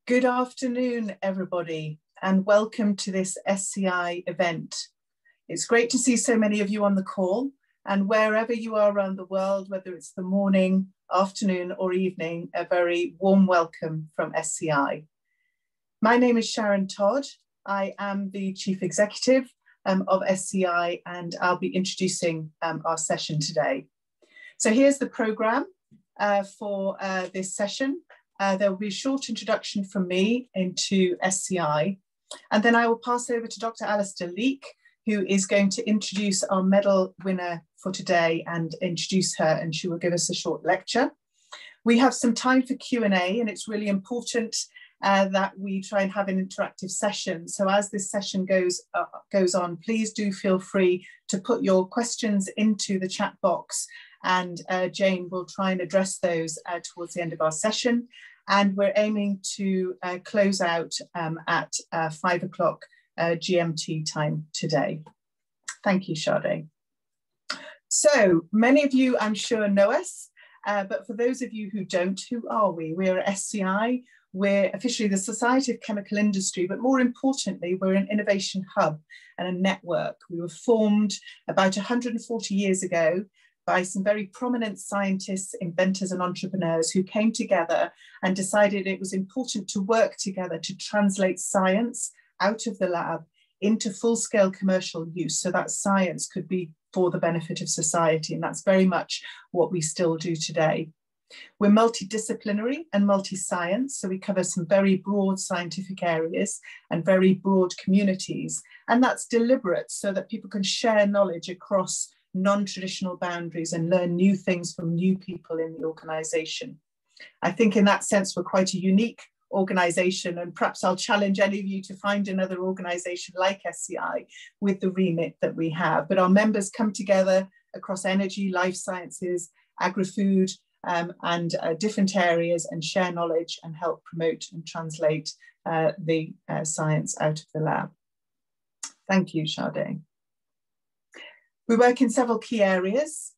Good afternoon, everybody, and welcome to this SCI event. It's great to see so many of you on the call, and wherever you are around the world, whether it's the morning, afternoon, or evening, a very warm welcome from SCI. My name is Sharon Todd. I am the Chief Executive of SCI, and I'll be introducing our session today. So here's the programme for this session. There will be a short introduction from me into SCI, and then I will pass over to Dr. Alastair, who is going to introduce our medal winner for today and introduce her, and she will give us a short lecture. We have some time for Q&A, and it's really important that we try and have an interactive session. So as this session goes on, please do feel free to put your questions into the chat box, and Jane will try and address those towards the end of our session. And we're aiming to close out at 5 o'clock GMT time today. Thank you, Sade. So many of you, I'm sure, know us, but for those of you who don't, who are we? We're SCI. We're officially the Society of Chemical Industry, but more importantly, we're an innovation hub and a network. We were formed about 140 years ago by some very prominent scientists, inventors, and entrepreneurs who came together and decided it was important to work together to translate science out of the lab into full-scale commercial use, so that science could be for the benefit of society. And that's very much what we still do today. We're multidisciplinary and multi-science, so we cover some very broad scientific areas and very broad communities. And that's deliberate so that people can share knowledge across non-traditional boundaries and learn new things from new people in the organisation. I think in that sense, we're quite a unique organisation, and perhaps I'll challenge any of you to find another organisation like SCI with the remit that we have. But our members come together across energy, life sciences, agri-food, and different areas, and share knowledge and help promote and translate the science out of the lab. Thank you, Sade. We work in several key areas,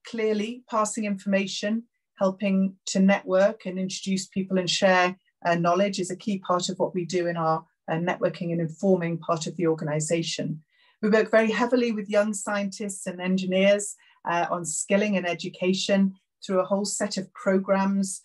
clearly passing information, helping to network and introduce people and share knowledge is a key part of what we do in our networking and informing part of the organisation. We work very heavily with young scientists and engineers on skilling and education through a whole set of programmes,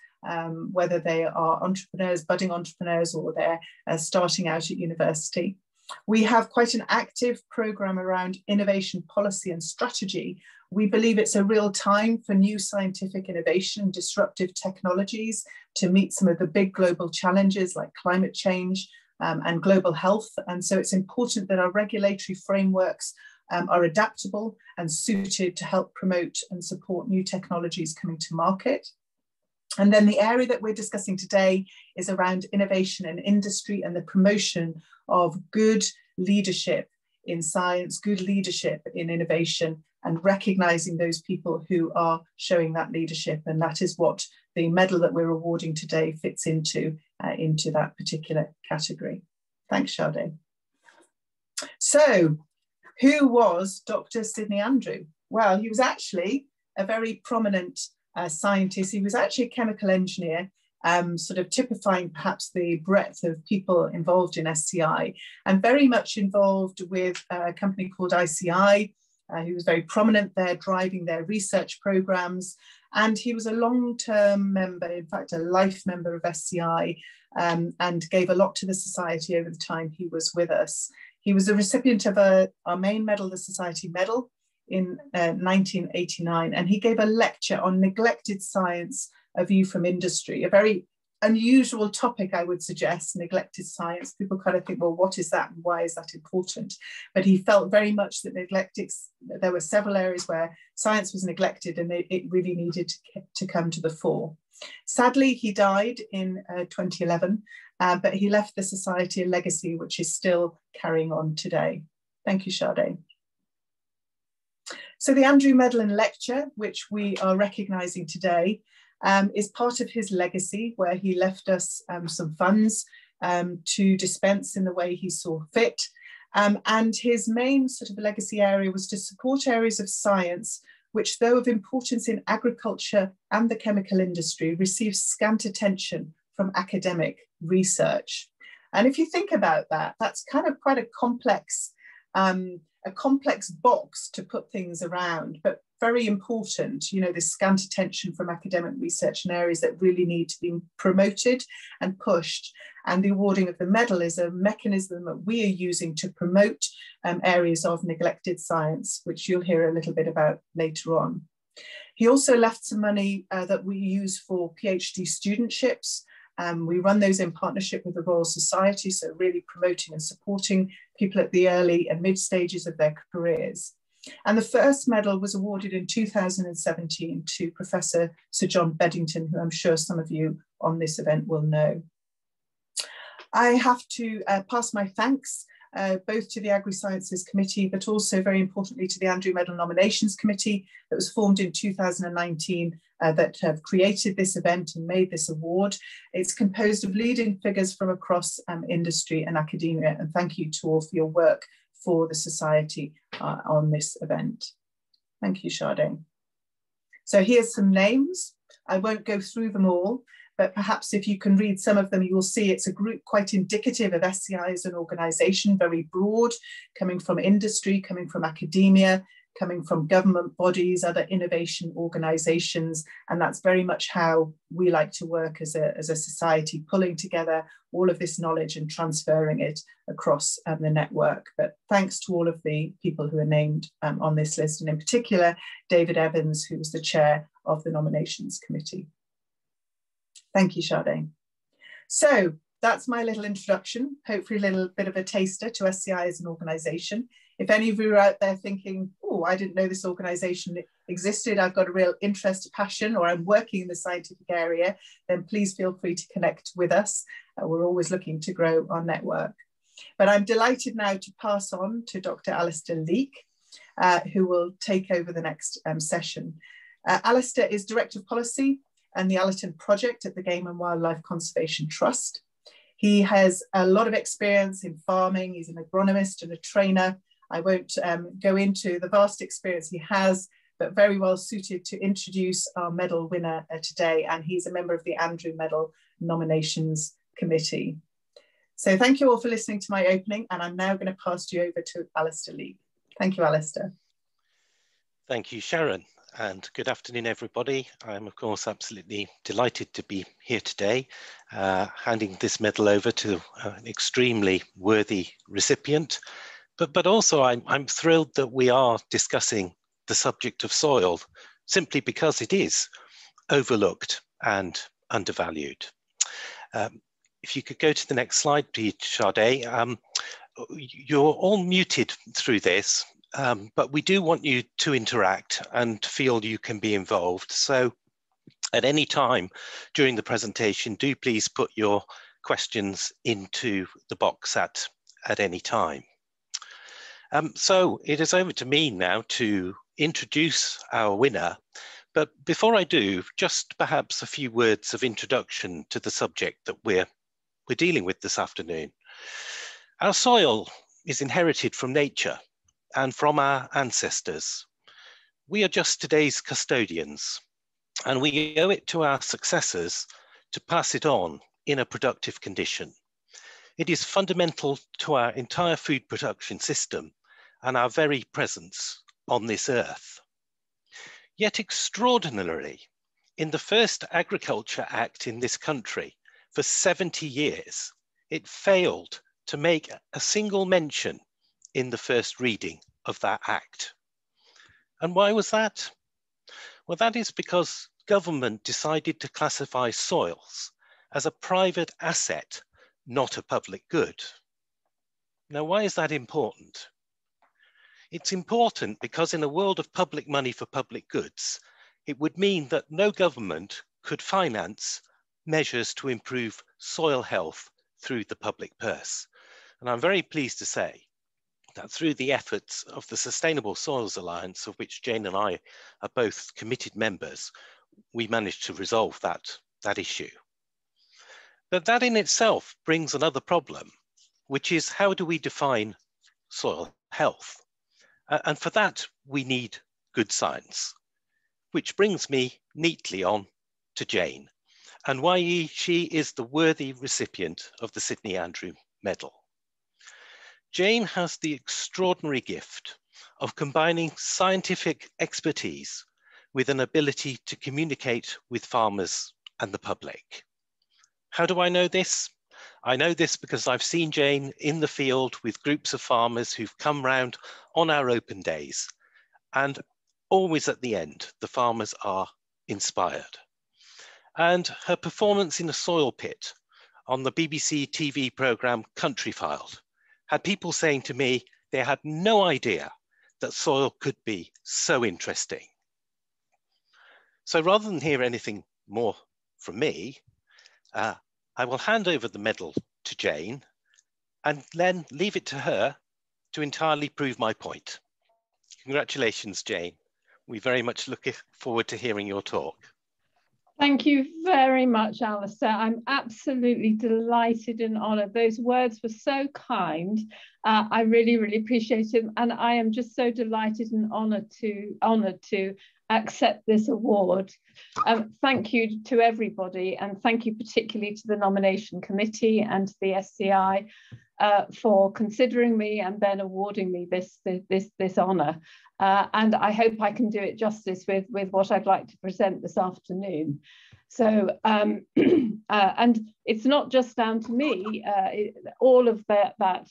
whether they are entrepreneurs, budding entrepreneurs, or they're starting out at university. We have quite an active programme around innovation policy and strategy. We believe it's a real time for new scientific innovation, disruptive technologies to meet some of the big global challenges like climate change and global health. And so it's important that our regulatory frameworks are adaptable and suited to help promote and support new technologies coming to market. And then the area that we're discussing today is around innovation and industry and the promotion of good leadership in science, good leadership in innovation, and recognising those people who are showing that leadership. And that is what the medal that we're awarding today fits into that particular category. Thanks, Sade. So, who was Dr. Sidney Andrew? Well, he was actually a very prominent scientist. He was actually a chemical engineer, sort of typifying perhaps the breadth of people involved in SCI, and very much involved with a company called ICI. He was very prominent there, driving their research programs. And he was a long-term member, in fact, a life member of SCI, and gave a lot to the society over the time he was with us. He was a recipient of our main medal, the Society Medal, in 1989, and he gave a lecture on neglected science, a view from industry, a very unusual topic, I would suggest, neglected science. People kind of think, well, what is that and why is that important? But he felt very much that there were several areas where science was neglected and it really needed to come to the fore. Sadly, he died in 2011, but he left the society a legacy which is still carrying on today. Thank you, Sade. So the Andrew Medal and Lecture, which we are recognising today, is part of his legacy, where he left us some funds to dispense in the way he saw fit. And his main sort of legacy area was to support areas of science which, though of importance in agriculture and the chemical industry, receive scant attention from academic research. And if you think about that, that's kind of quite a complex box to put things around, but very important, you know, this scant attention from academic research in areas that really need to be promoted and pushed. And the awarding of the medal is a mechanism that we are using to promote areas of neglected science, which you'll hear a little bit about later on. He also left some money that we use for PhD studentships. We run those in partnership with the Royal Society, so really promoting and supporting people at the early and mid stages of their careers. And the first medal was awarded in 2017 to Professor Sir John Beddington, who I'm sure some of you on this event will know. I have to pass my thanks both to the Agri-Sciences Committee, but also very importantly to the Andrew Medal Nominations Committee that was formed in 2019 that have created this event and made this award. It's composed of leading figures from across industry and academia, and thank you to all for your work for the Society on this event. Thank you, Sade. So here's some names. I won't go through them all, but perhaps if you can read some of them, you will see it's a group quite indicative of SCI as an organisation, very broad, coming from industry, coming from academia, coming from government bodies, other innovation organisations, and that's very much how we like to work as a society, pulling together all of this knowledge and transferring it across the network. But thanks to all of the people who are named on this list, and in particular, David Evans, who was the chair of the nominations committee. Thank you, Sade. So that's my little introduction, hopefully a little bit of a taster to SCI as an organisation. If any of you are out there thinking, oh, I didn't know this organisation existed, I've got a real interest, passion, or I'm working in the scientific area, then please feel free to connect with us. We're always looking to grow our network. But I'm delighted now to pass on to Dr. Alastair Leake, who will take over the next session. Alastair is Director of Policy and the Allerton Project at the Game and Wildlife Conservation Trust. He has a lot of experience in farming. He's an agronomist and a trainer. I won't go into the vast experience he has, but very well suited to introduce our medal winner today. And he's a member of the Andrew Medal Nominations Committee. So thank you all for listening to my opening. And I'm now going to pass you over to Alastair Leake. Thank you, Alastair. Thank you, Sharon. And good afternoon, everybody. I'm, of course, absolutely delighted to be here today, handing this medal over to an extremely worthy recipient. But also, I'm thrilled that we are discussing the subject of soil, simply because it is overlooked and undervalued. If you could go to the next slide, please, Sade. You're all muted through this. But we do want you to interact and feel you can be involved. So at any time during the presentation, do please put your questions into the box at any time. So it is over to me now to introduce our winner. But before I do, just perhaps a few words of introduction to the subject that we're dealing with this afternoon. Our soil is inherited from nature and from our ancestors. We are just today's custodians, and we owe it to our successors to pass it on in a productive condition. It is fundamental to our entire food production system and our very presence on this earth. Yet extraordinarily, in the first Agriculture Act in this country for 70 years, it failed to make a single mention in the first reading of that act. And why was that? Well, that is because government decided to classify soils as a private asset, not a public good. Now, why is that important? It's important because in a world of public money for public goods, it would mean that no government could finance measures to improve soil health through the public purse. And I'm very pleased to say that through the efforts of the Sustainable Soils Alliance, of which Jane and I are both committed members, we managed to resolve that issue. But that in itself brings another problem, which is how do we define soil health? And for that, we need good science, which brings me neatly on to Jane. and why she is the worthy recipient of the Sidney Andrew Medal. Jane has the extraordinary gift of combining scientific expertise with an ability to communicate with farmers and the public. How do I know this? I know this because I've seen Jane in the field with groups of farmers who've come round on our open days, and always at the end, the farmers are inspired. And her performance in a soil pit on the BBC TV programme Countryfile had people saying to me they had no idea that soil could be so interesting. So rather than hear anything more from me, I will hand over the medal to Jane and then leave it to her to entirely prove my point. Congratulations, Jane. We very much look forward to hearing your talk. Thank you very much, Alastair. I'm absolutely delighted and honoured. Those words were so kind. I really, really appreciate it. And I am just so delighted and honoured to accept this award. Thank you to everybody, and thank you particularly to the nomination committee and to the SCI for considering me and then awarding me this honour. And I hope I can do it justice with what I'd like to present this afternoon. So, and it's not just down to me, all of that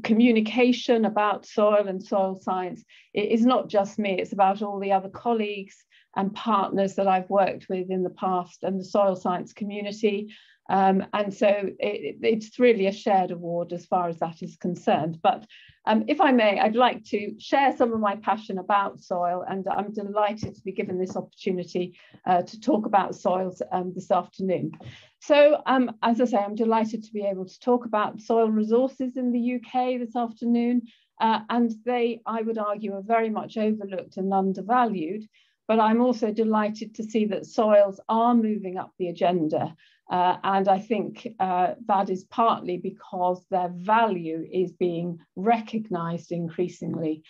communication about soil and soil science, it is not just me, it's about all the other colleagues and partners that I've worked with in the past and the soil science community. And so it's really a shared award as far as that is concerned. But if I may, I'd like to share some of my passion about soil, and I'm delighted to be given this opportunity to talk about soils this afternoon. So as I say, I'm delighted to be able to talk about soil resources in the UK this afternoon, and they, I would argue, are very much overlooked and undervalued. But I'm also delighted to see that soils are moving up the agenda. And I think that is partly because their value is being recognised increasingly.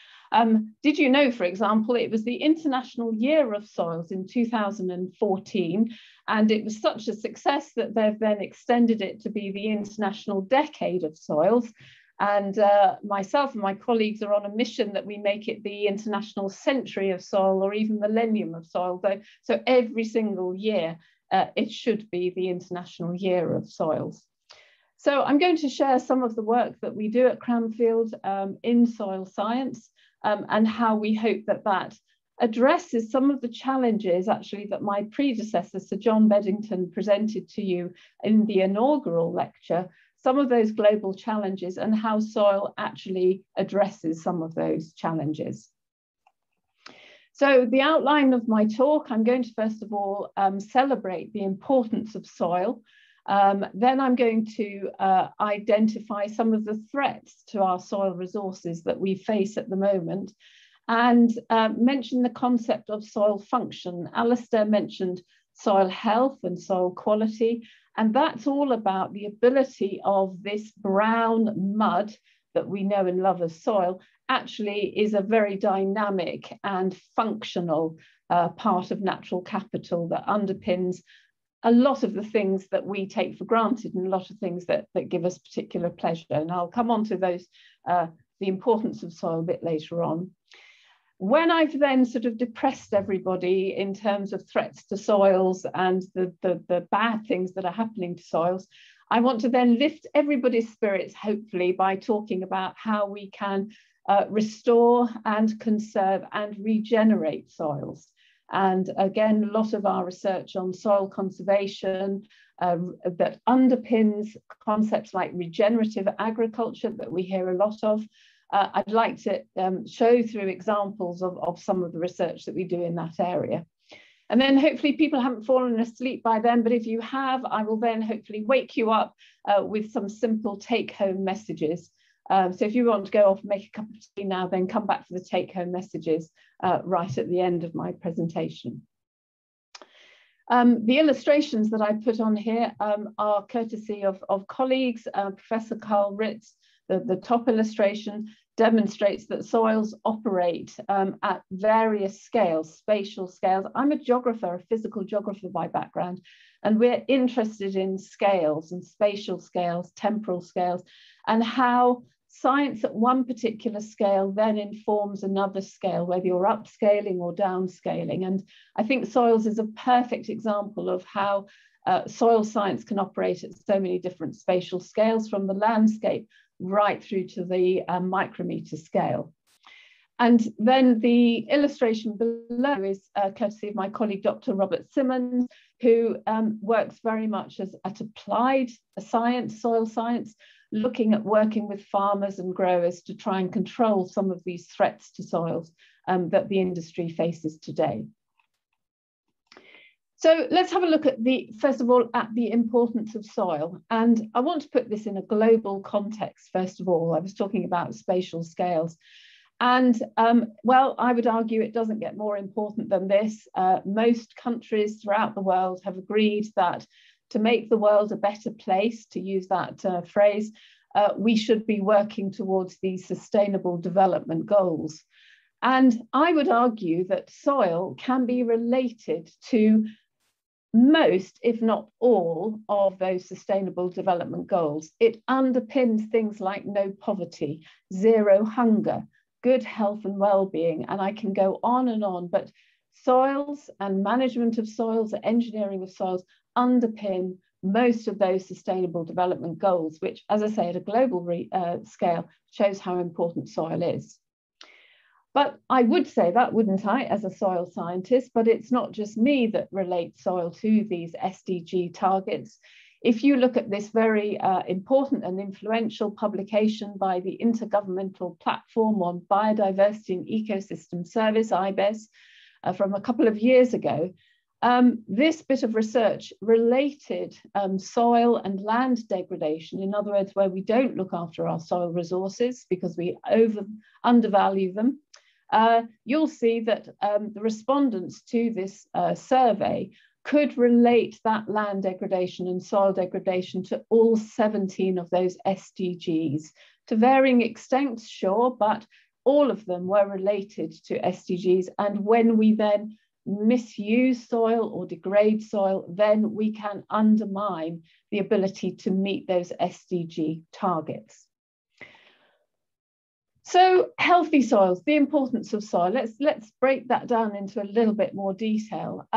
Did you know, for example, it was the International Year of Soils in 2014, and it was such a success that they've then extended it to be the International Decade of Soils. And myself and my colleagues are on a mission that we make it the International Century of Soil, or even Millennium of Soil. So every single year, it should be the International Year of Soils. So I'm going to share some of the work that we do at Cranfield in soil science, and how we hope that that addresses some of the challenges actually that my predecessor, Sir John Beddington, presented to you in the inaugural lecture, some of those global challenges and how soil actually addresses some of those challenges. So the outline of my talk, I'm going to first of all celebrate the importance of soil. Then I'm going to identify some of the threats to our soil resources that we face at the moment, and mention the concept of soil function. Alastair mentioned soil health and soil quality, and that's all about the ability of this brown mud that we know and love as soil actually is a very dynamic and functional part of natural capital that underpins a lot of the things that we take for granted and a lot of things that give us particular pleasure. And I'll come on to those, the importance of soil a bit later on. When I've then sort of depressed everybody in terms of threats to soils and the bad things that are happening to soils, I want to then lift everybody's spirits, hopefully, by talking about how we can restore and conserve and regenerate soils. And again, a lot of our research on soil conservation that underpins concepts like regenerative agriculture that we hear a lot of. I'd like to show through examples of some of the research that we do in that area. And then hopefully people haven't fallen asleep by then, but if you have, I will then hopefully wake you up with some simple take-home messages. So if you want to go off and make a cup of tea now, then come back for the take-home messages right at the end of my presentation. The illustrations that I put on here are courtesy of colleagues, Professor Rickson, the top illustration. demonstrates that soils operate at various scales, spatial scales. I'm a geographer, a physical geographer by background, and we're interested in scales and spatial scales, temporal scales, and how science at one particular scale then informs another scale, whether you're upscaling or downscaling. And I think soils is a perfect example of how soil science can operate at so many different spatial scales, from the landscape right through to the micrometer scale. And then the illustration below is courtesy of my colleague, Dr. Robert Simmons, who works very much at applied science, soil science, looking at working with farmers and growers to try and control some of these threats to soils that the industry faces today. So let's have a look at first of all, at the importance of soil. And I want to put this in a global context, first of all. I was talking about spatial scales. And well, I would argue it doesn't get more important than this. Most countries throughout the world have agreed that to make the world a better place, to use that phrase, we should be working towards these sustainable development goals. And I would argue that soil can be related to most, if not all, of those sustainable development goals. It underpins things like no poverty, zero hunger, good health and well-being, and I can go on, but soils and management of soils, engineering of soils, underpin most of those sustainable development goals, which, as I say, at a global scale, shows how important soil is. But I would say that, wouldn't I, as a soil scientist, but it's not just me that relates soil to these SDG targets. If you look at this very important and influential publication by the Intergovernmental Platform on Biodiversity and Ecosystem Service, IBES, from a couple of years ago, this bit of research related soil and land degradation, in other words, where we don't look after our soil resources because we undervalue them. You'll see that the respondents to this survey could relate that land degradation and soil degradation to all 17 of those SDGs, to varying extents, sure, but all of them were related to SDGs. And when we then misuse soil or degrade soil, then we can undermine the ability to meet those SDG targets. So healthy soils, the importance of soil. Let's break that down into a little bit more detail.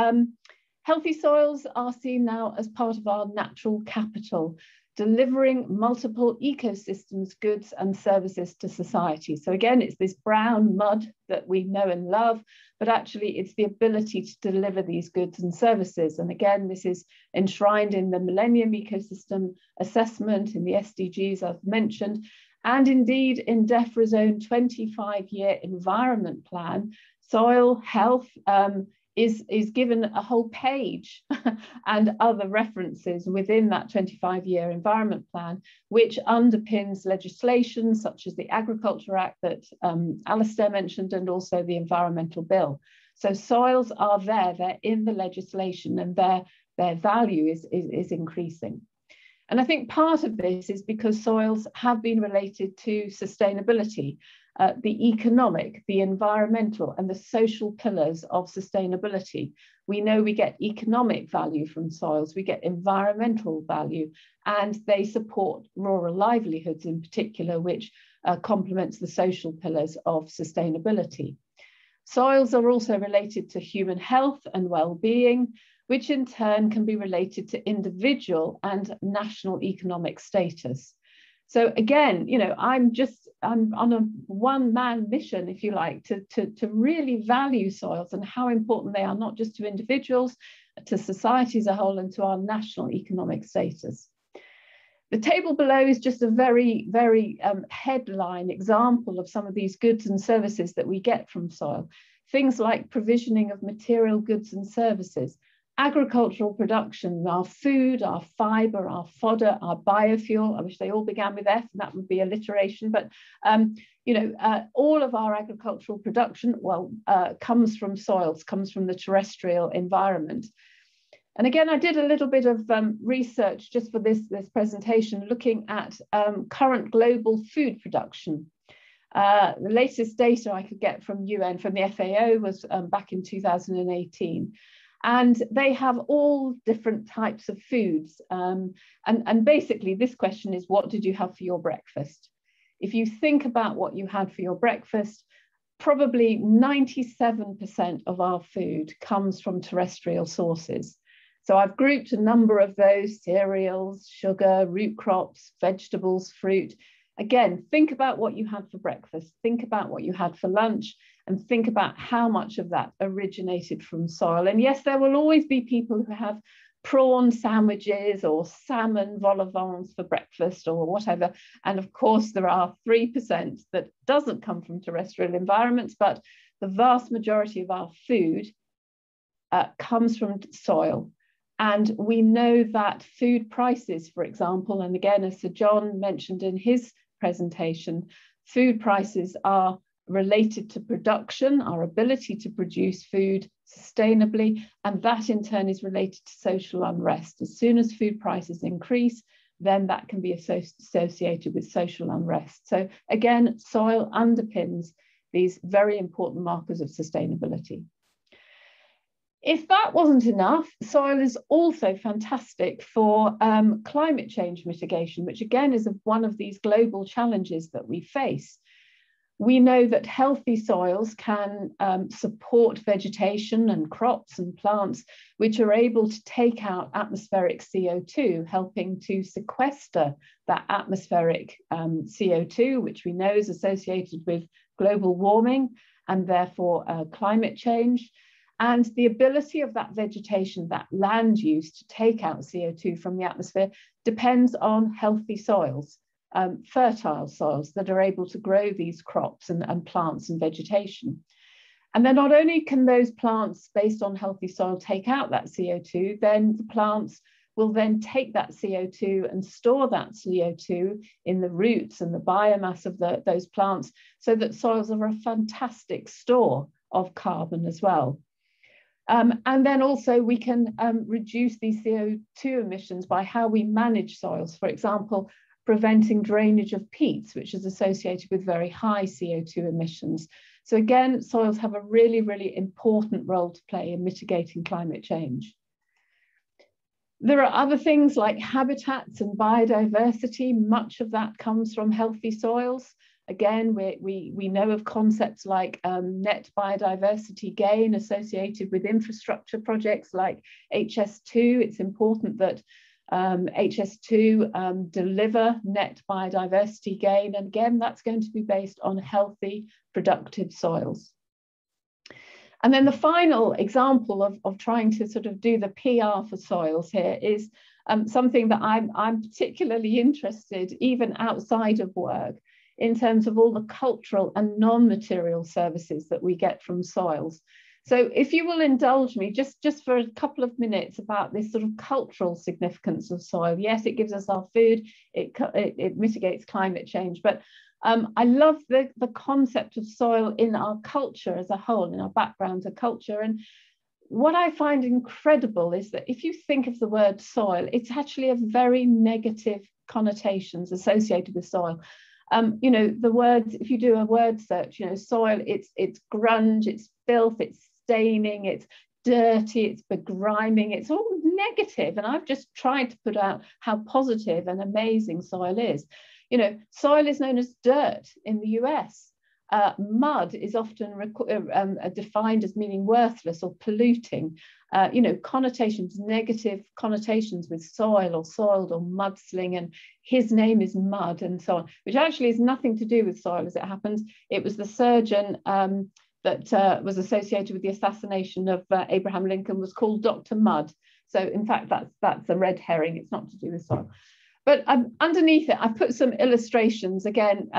Healthy soils are seen now as part of our natural capital, delivering multiple ecosystems, goods and services to society. So again, it's this brown mud that we know and love, but actually it's the ability to deliver these goods and services. And again, this is enshrined in the Millennium Ecosystem Assessment, in the SDGs I've mentioned, and indeed in DEFRA's own 25-year environment plan. Soil health is given a whole page and other references within that 25-year environment plan, which underpins legislation such as the Agriculture Act that Alastair mentioned, and also the Environmental Bill. So soils are there, they're in the legislation, and their value is increasing. And I think part of this is because soils have been related to sustainability, the economic, the environmental, and the social pillars of sustainability. We know we get economic value from soils, we get environmental value, and they support rural livelihoods in particular, which complements the social pillars of sustainability. Soils are also related to human health and well-being, which in turn can be related to individual and national economic status. So again, you know, I'm on a one-man mission, if you like, to really value soils and how important they are, not just to individuals, to society as a whole, and to our national economic status. The table below is just a very, very headline example of some of these goods and services that we get from soil. Things like provisioning of material goods and services, agricultural production, our food, our fibre, our fodder, our biofuel. I wish they all began with F, and that would be alliteration. But you know, all of our agricultural production, well, comes from soils, comes from the terrestrial environment. And again, I did a little bit of research just for this presentation, looking at current global food production. The latest data I could get from UN, from the FAO, was back in 2018. And they have all different types of foods. And basically this question is, what did you have for your breakfast? If you think about what you had for your breakfast, probably 97% of our food comes from terrestrial sources. So I've grouped a number of those: cereals, sugar, root crops, vegetables, fruit. Again, think about what you had for breakfast, think about what you had for lunch, and think about how much of that originated from soil. And yes, there will always be people who have prawn sandwiches or salmon vol au vents for breakfast or whatever. And of course, there are 3% that doesn't come from terrestrial environments, but the vast majority of our food comes from soil. And we know that food prices, for example, and again, as Sir John mentioned in his presentation, food prices are related to production, our ability to produce food sustainably, and that in turn is related to social unrest. As soon as food prices increase, then that can be associated with social unrest. So again, soil underpins these very important markers of sustainability. If that wasn't enough, soil is also fantastic for climate change mitigation, which again is one of these global challenges that we face. We know that healthy soils can support vegetation and crops and plants, which are able to take out atmospheric CO2, helping to sequester that atmospheric CO2, which we know is associated with global warming and therefore climate change. And the ability of that vegetation, that land use to take out CO2 from the atmosphere, depends on healthy soils. Fertile soils that are able to grow these crops and plants and vegetation. And then not only can those plants based on healthy soil take out that CO2, then the plants will then take that CO2 and store that CO2 in the roots and the biomass of those plants, so that soils are a fantastic store of carbon as well. And then also we can reduce these CO2 emissions by how we manage soils. For example, preventing drainage of peats, which is associated with very high CO2 emissions. So again, soils have a really, really important role to play in mitigating climate change. There are other things like habitats and biodiversity. Much of that comes from healthy soils. Again, we know of concepts like net biodiversity gain associated with infrastructure projects like HS2. It's important that HS2 deliver net biodiversity gain. And again, that's going to be based on healthy, productive soils. And then the final example of trying to sort of do the PR for soils here is something that I'm particularly interested, even outside of work, in terms of all the cultural and non-material services that we get from soils. So if you will indulge me just for a couple of minutes about this sort of cultural significance of soil. Yes, it gives us our food, it mitigates climate change, but I love the concept of soil in our culture as a whole, in our background to culture. And what I find incredible is that if you think of the word soil, it's actually a very negative connotations associated with soil. You know, the words, if you do a word search, you know, soil, it's grunge, it's filth, it's staining, it's dirty, it's begriming, it's all negative. And I've just tried to put out how positive and amazing soil is. You know, soil is known as dirt in the US. Mud is often defined as meaning worthless or polluting. You know, connotations, negative connotations with soil or soiled or mudsling, and his name is mud and so on, which actually has nothing to do with soil as it happens. It was the surgeon that was associated with the assassination of Abraham Lincoln was called Dr. Mudd. So in fact, that's a red herring. It's not to do with soil. But underneath it, I put some illustrations. Again,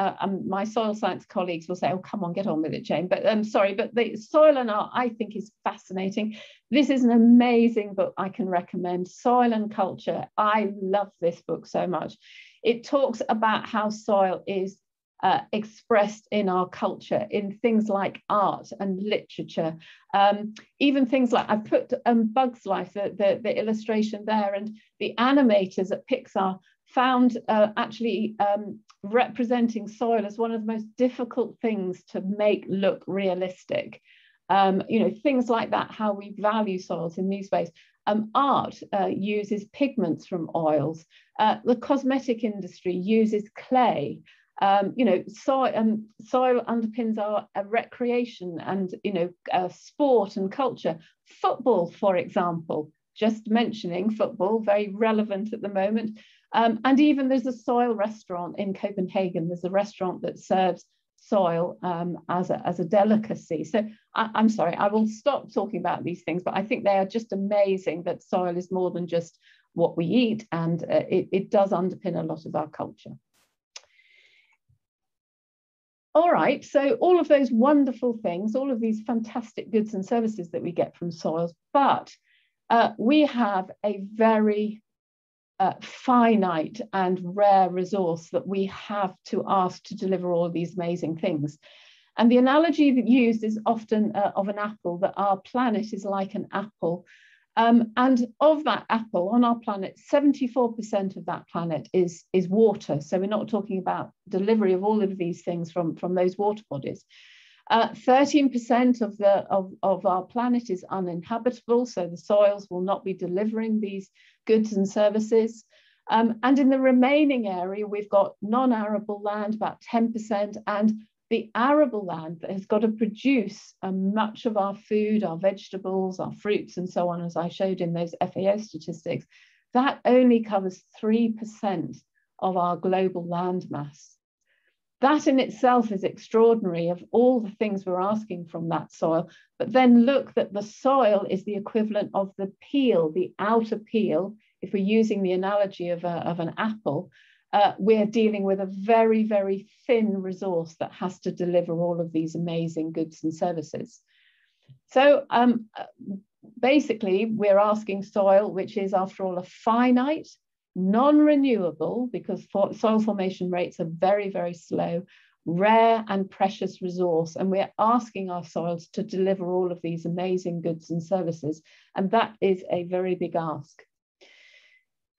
my soil science colleagues will say, oh, come on, get on with it, Jane. But I'm sorry, but the Soil and Art, I think, is fascinating. This is an amazing book I can recommend, Soil and Culture. I love this book so much. It talks about how soil is expressed in our culture, in things like art and literature, even things like, I put Bug's Life, the illustration there, and the animators at Pixar found actually representing soil as one of the most difficult things to make look realistic. You know, things like that, how we value soils in these ways. Art uses pigments from oils. The cosmetic industry uses clay. You know, soil underpins our recreation and, you know, sport and culture. Football, for example, just mentioning football, very relevant at the moment. And even there's a soil restaurant in Copenhagen. There's a restaurant that serves soil as a delicacy. So I'm sorry, I will stop talking about these things, but I think they are just amazing that soil is more than just what we eat, and it does underpin a lot of our culture. All right, so all of those wonderful things, all of these fantastic goods and services that we get from soils, but we have a very finite and rare resource that we have to ask to deliver all of these amazing things. And the analogy that used is often of an apple, that our planet is like an apple. And of that apple on our planet, 74% of that planet is water. So we're not talking about delivery of all of these things from those water bodies. 13% of our planet is uninhabitable, so the soils will not be delivering these goods and services. And in the remaining area, we've got non-arable land, about 10%, and the arable land that has got to produce much of our food, our vegetables, our fruits, and so on, as I showed in those FAO statistics, that only covers 3% of our global land mass. That in itself is extraordinary, of all the things we're asking from that soil. But then look that the soil is the equivalent of the peel, the outer peel. If we're using the analogy of an apple, we're dealing with a very, very thin resource that has to deliver all of these amazing goods and services. So basically, we're asking soil, which is, after all, a finite, non-renewable, because soil formation rates are very, very slow, rare and precious resource. And we're asking our soils to deliver all of these amazing goods and services. And that is a very big ask.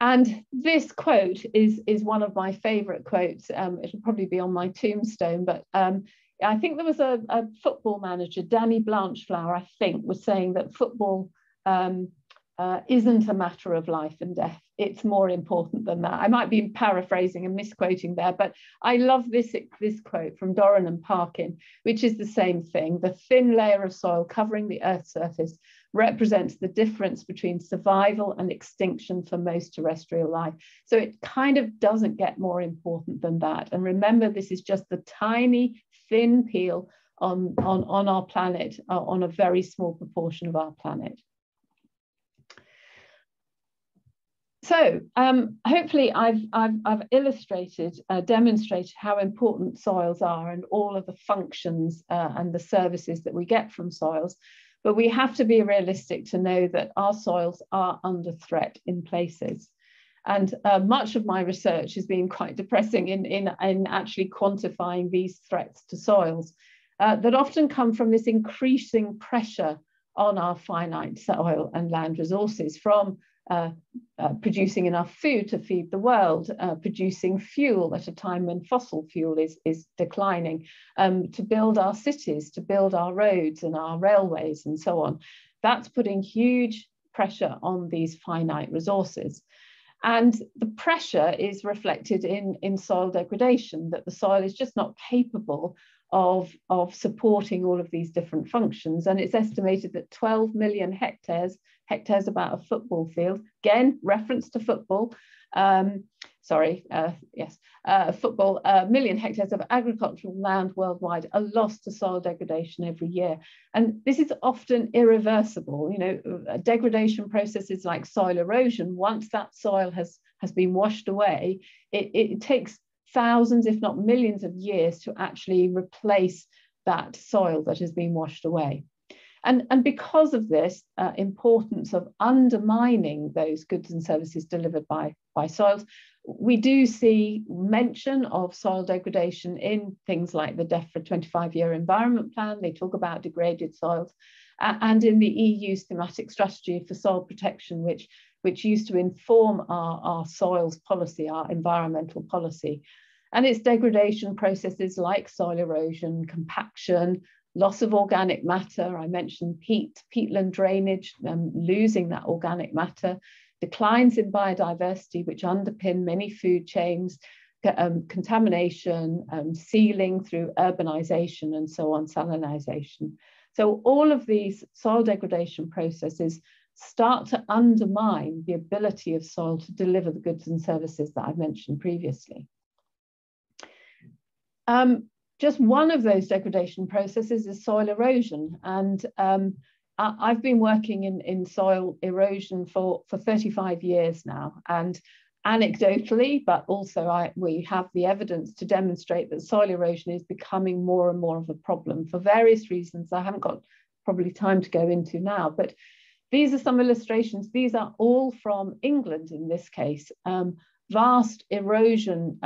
And this quote is one of my favorite quotes. It'll probably be on my tombstone, but I think there was a football manager, Danny Blanchflower, I think, was saying that football isn't a matter of life and death. It's more important than that. I might be paraphrasing and misquoting there, but I love this quote from Doran and Parkin, which is the same thing. The thin layer of soil covering the Earth's surface represents the difference between survival and extinction for most terrestrial life. So it kind of doesn't get more important than that. And remember, this is just the tiny, thin peel on our planet, on a very small proportion of our planet. So hopefully I've illustrated, demonstrated how important soils are and all of the functions and the services that we get from soils. But we have to be realistic to know that our soils are under threat in places. And much of my research has been quite depressing in actually quantifying these threats to soils that often come from this increasing pressure on our finite soil and land resources, from producing enough food to feed the world, producing fuel at a time when fossil fuel is declining, to build our cities, to build our roads and our railways and so on. That's putting huge pressure on these finite resources. And the pressure is reflected in soil degradation, that the soil is just not capable of supporting all of these different functions. And it's estimated that 12 million hectares about a football field, again, reference to football, million hectares of agricultural land worldwide are lost to soil degradation every year. And this is often irreversible. You know, degradation processes like soil erosion, once that soil has been washed away, it takes thousands, if not millions of years to actually replace that soil that has been washed away. And because of this importance of undermining those goods and services delivered by soils, we do see mention of soil degradation in things like the DEFRA 25-year environment plan. They talk about degraded soils, and in the EU's thematic strategy for soil protection, which which used to inform our soils policy, our environmental policy. And it's degradation processes like soil erosion, compaction, loss of organic matter. I mentioned peatland drainage, losing that organic matter, declines in biodiversity, which underpin many food chains, contamination, sealing through urbanization, and so on, salinization. So all of these soil degradation processes start to undermine the ability of soil to deliver the goods and services that I mentioned previously. Just one of those degradation processes is soil erosion. And I've been working in soil erosion for 35 years now. And anecdotally, but also we have the evidence to demonstrate that soil erosion is becoming more and more of a problem for various reasons I haven't got probably time to go into now. But these are some illustrations. These are all from England in this case. Vast erosion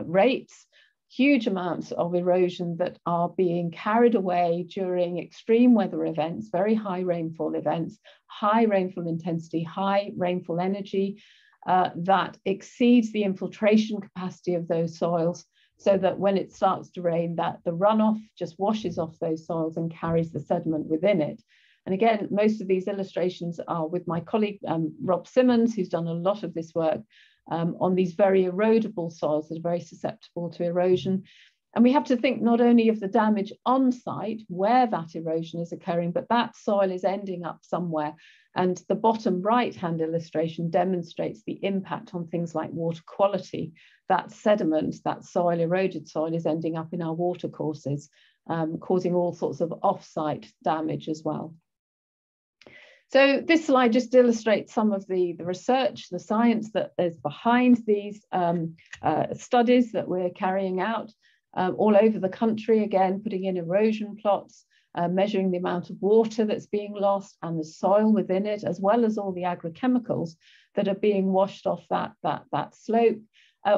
rates, huge amounts of erosion that are being carried away during extreme weather events, very high rainfall events, high rainfall intensity, high rainfall energy, that exceeds the infiltration capacity of those soils, so that when it starts to rain, that the runoff just washes off those soils and carries the sediment within it. And again, most of these illustrations are with my colleague, Rob Simmons, who's done a lot of this work on these very erodible soils that are very susceptible to erosion. And we have to think not only of the damage on site where that erosion is occurring, but that soil is ending up somewhere. And the bottom right-hand illustration demonstrates the impact on things like water quality. That sediment, that soil, eroded soil, is ending up in our water courses, causing all sorts of off-site damage as well. So this slide just illustrates some of the research, the science that is behind these studies that we're carrying out all over the country, again, putting in erosion plots, measuring the amount of water that's being lost and the soil within it, as well as all the agrochemicals that are being washed off that slope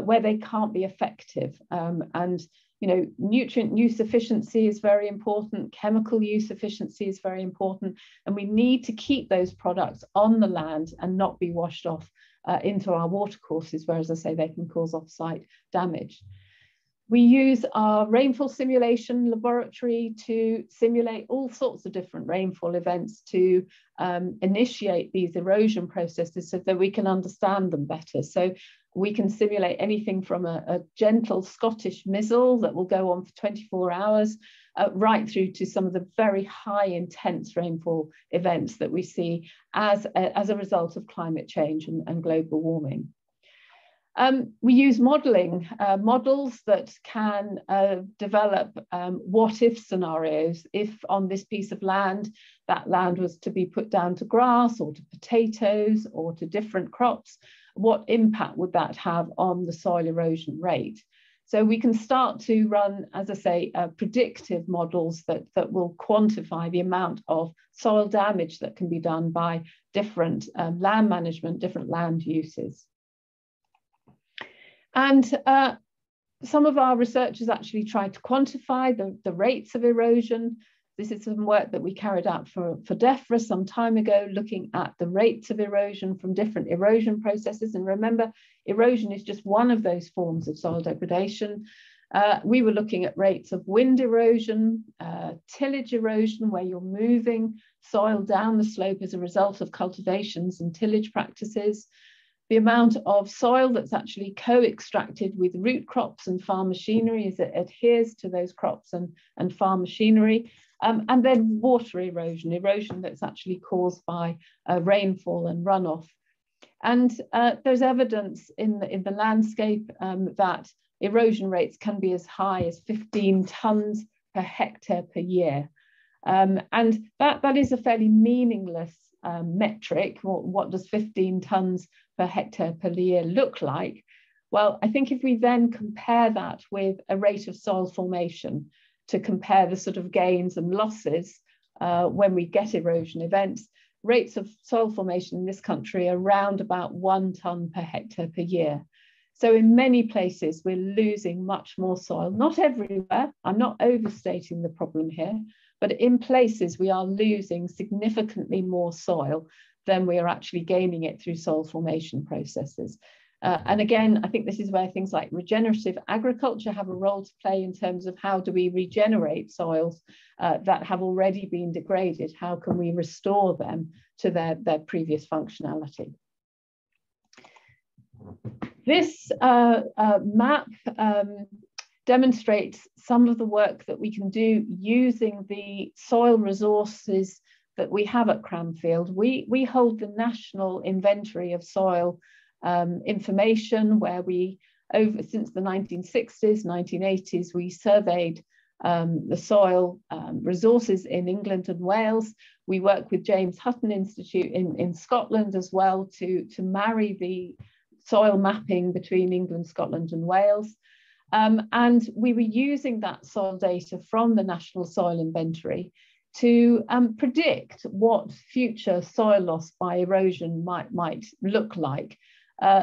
where they can't be effective. And you know, nutrient use efficiency is very important, chemical use efficiency is very important, and we need to keep those products on the land and not be washed off into our watercourses, where, as I say, they can cause off-site damage. We use our rainfall simulation laboratory to simulate all sorts of different rainfall events to initiate these erosion processes so that we can understand them better. So we can simulate anything from a gentle Scottish mizzle that will go on for 24 hours, right through to some of the very high intense rainfall events that we see as a result of climate change and global warming. We use modelling, models that can develop what-if scenarios. If on this piece of land, that land was to be put down to grass or to potatoes or to different crops, what impact would that have on the soil erosion rate? So we can start to run, as I say, predictive models that will quantify the amount of soil damage that can be done by different land management, different land uses. And some of our researchers actually tried to quantify the rates of erosion. This is some work that we carried out for DEFRA some time ago, looking at the rates of erosion from different erosion processes. And remember, erosion is just one of those forms of soil degradation. We were looking at rates of wind erosion, tillage erosion, where you're moving soil down the slope as a result of cultivations and tillage practices, the amount of soil that's actually co-extracted with root crops and farm machinery as it adheres to those crops and farm machinery, and then water erosion, erosion that's actually caused by rainfall and runoff. And there's evidence in the landscape that erosion rates can be as high as 15 tonnes per hectare per year. And that is a fairly meaningless metric. What does 15 tonnes per hectare per year look like? Well, I think if we then compare that with a rate of soil formation to compare the sort of gains and losses when we get erosion events, rates of soil formation in this country are around about 1 tonne per hectare per year. So in many places, we're losing much more soil, not everywhere. I'm not overstating the problem here, but in places we are losing significantly more soil then we are actually gaining it through soil formation processes. And again, I think this is where things like regenerative agriculture have a role to play in terms of how do we regenerate soils that have already been degraded? How can we restore them to their previous functionality? This map demonstrates some of the work that we can do using the soil resources that we have at Cranfield. We hold the national inventory of soil information, where we, since the 1960s, 1980s, we surveyed the soil resources in England and Wales. We work with James Hutton Institute in Scotland as well to marry the soil mapping between England, Scotland and Wales. And we were using that soil data from the National Soil Inventory to predict what future soil loss by erosion might look like,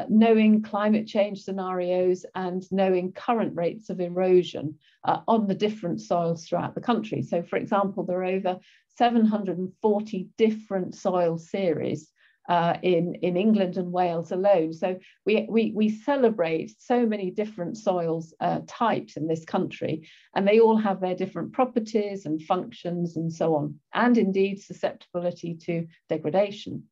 knowing climate change scenarios and knowing current rates of erosion on the different soils throughout the country. So, for example, there are over 740 different soil series in England and Wales alone. So we celebrate so many different soils types in this country, and they all have their different properties and functions and so on, and indeed susceptibility to degradation.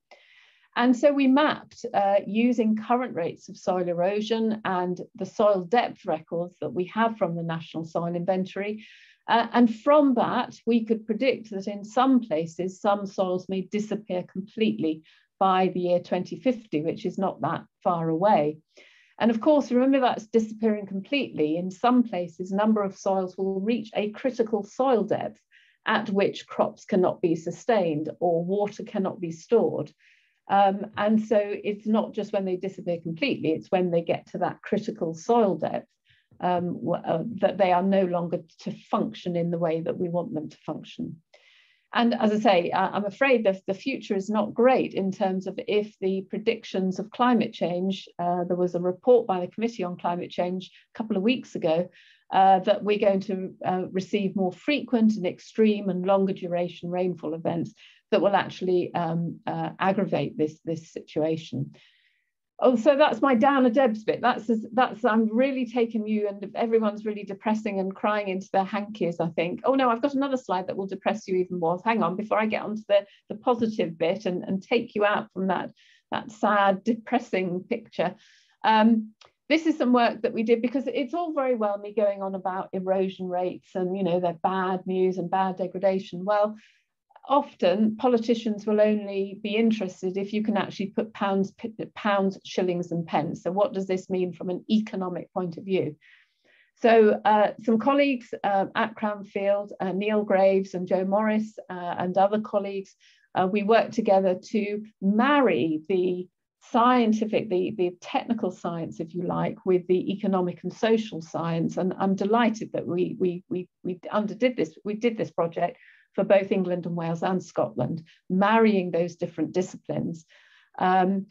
And so we mapped using current rates of soil erosion and the soil depth records that we have from the National Soil Inventory. And from that, we could predict that in some places, some soils may disappear completely by the year 2050, which is not that far away. And of course, remember that's disappearing completely. In some places, a number of soils will reach a critical soil depth at which crops cannot be sustained or water cannot be stored. And so it's not just when they disappear completely, it's when they get to that critical soil depth that they are no longer to function in the way that we want them to function. And as I say, I'm afraid that the future is not great in terms of if the predictions of climate change, there was a report by the Committee on Climate Change a couple of weeks ago that we're going to receive more frequent and extreme and longer duration rainfall events that will actually aggravate this situation. Oh, so that's my Downer Debs bit. That's I'm really taking you, and everyone's really depressing and crying into their hankies, I think. Oh no, I've got another slide that will depress you even more. Hang on, before I get onto the positive bit and take you out from that sad, depressing picture. This is some work that we did, because it's all very well me going on about erosion rates and, you know, they're bad news and bad degradation. Well, often politicians will only be interested if you can actually put pounds, shillings and pence. So what does this mean from an economic point of view? So some colleagues at Cranfield, Neil Graves and Joe Morris and other colleagues, we worked together to marry the scientific, the technical science, if you like, with the economic and social science. And I'm delighted that we did this project for both England and Wales and Scotland, marrying those different disciplines. And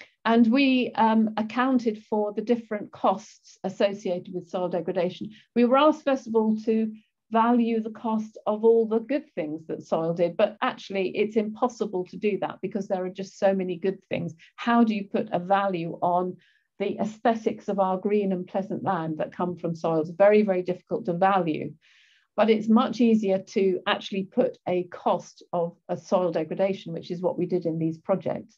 we accounted for the different costs associated with soil degradation. We were asked, first of all, to value the cost of all the good things that soil did, but actually it's impossible to do that because there are just so many good things. How do you put a value on the aesthetics of our green and pleasant land that come from soils? Very, very difficult to value. But it's much easier to actually put a cost of a soil degradation, which is what we did in these projects.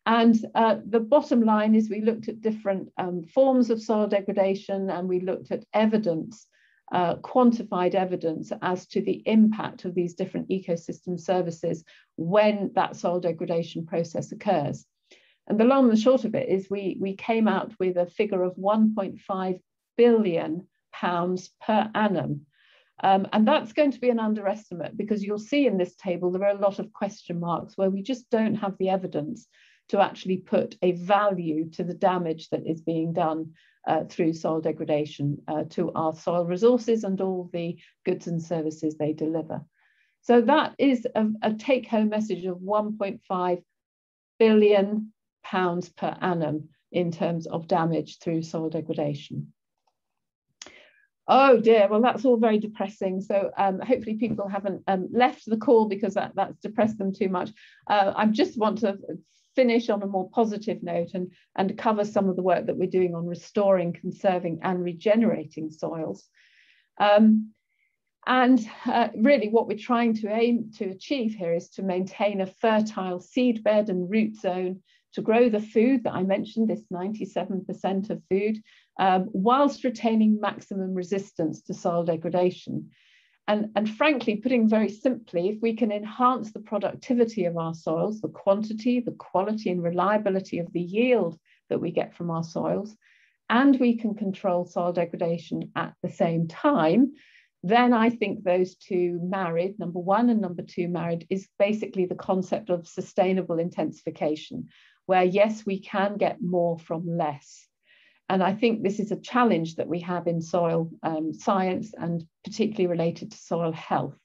And the bottom line is we looked at different forms of soil degradation, and we looked at evidence, quantified evidence as to the impact of these different ecosystem services when that soil degradation process occurs. And the long and short of it is we came out with a figure of £1.5 billion per annum. And that's going to be an underestimate, because you'll see in this table there are a lot of question marks where we just don't have the evidence to actually put a value to the damage that is being done through soil degradation to our soil resources and all the goods and services they deliver. So that is a take-home message of £1.5 billion per annum in terms of damage through soil degradation. Oh dear, well, that's all very depressing. So hopefully people haven't left the call because that's depressed them too much. I just want to finish on a more positive note and cover some of the work that we're doing on restoring, conserving and regenerating soils. Really what we're trying to aim to achieve here is to maintain a fertile seedbed and root zone to grow the food that I mentioned, this 97% of food, whilst retaining maximum resistance to soil degradation. And frankly, putting very simply, if we can enhance the productivity of our soils, the quantity, the quality and reliability of the yield that we get from our soils, and we can control soil degradation at the same time, then I think those two married, number one and number two married, is basically the concept of sustainable intensification, where yes, we can get more from less. And I think this is a challenge that we have in soil science and particularly related to soil health.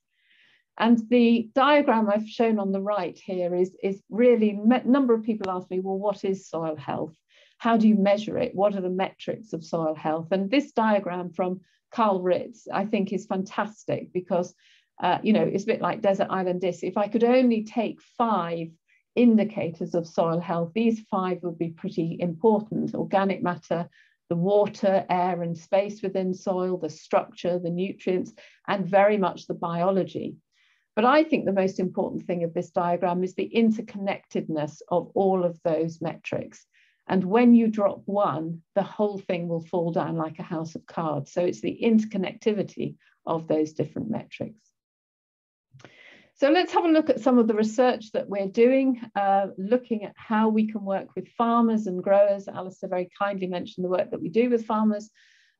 And the diagram I've shown on the right here is really, a number of people ask me, well, what is soil health? How do you measure it? What are the metrics of soil health? And this diagram from Carl Ritz, I think, is fantastic because, you know, it's a bit like Desert Island Disc. If I could only take 5 indicators of soil health, these 5 would be pretty important: organic matter, the water, air and space within soil, the structure, the nutrients, and very much the biology. But I think the most important thing of this diagram is the interconnectedness of all of those metrics. And when you drop one, the whole thing will fall down like a house of cards. So it's the interconnectivity of those different metrics. So let's have a look at some of the research that we're doing, looking at how we can work with farmers and growers. Alastair very kindly mentioned the work that we do with farmers.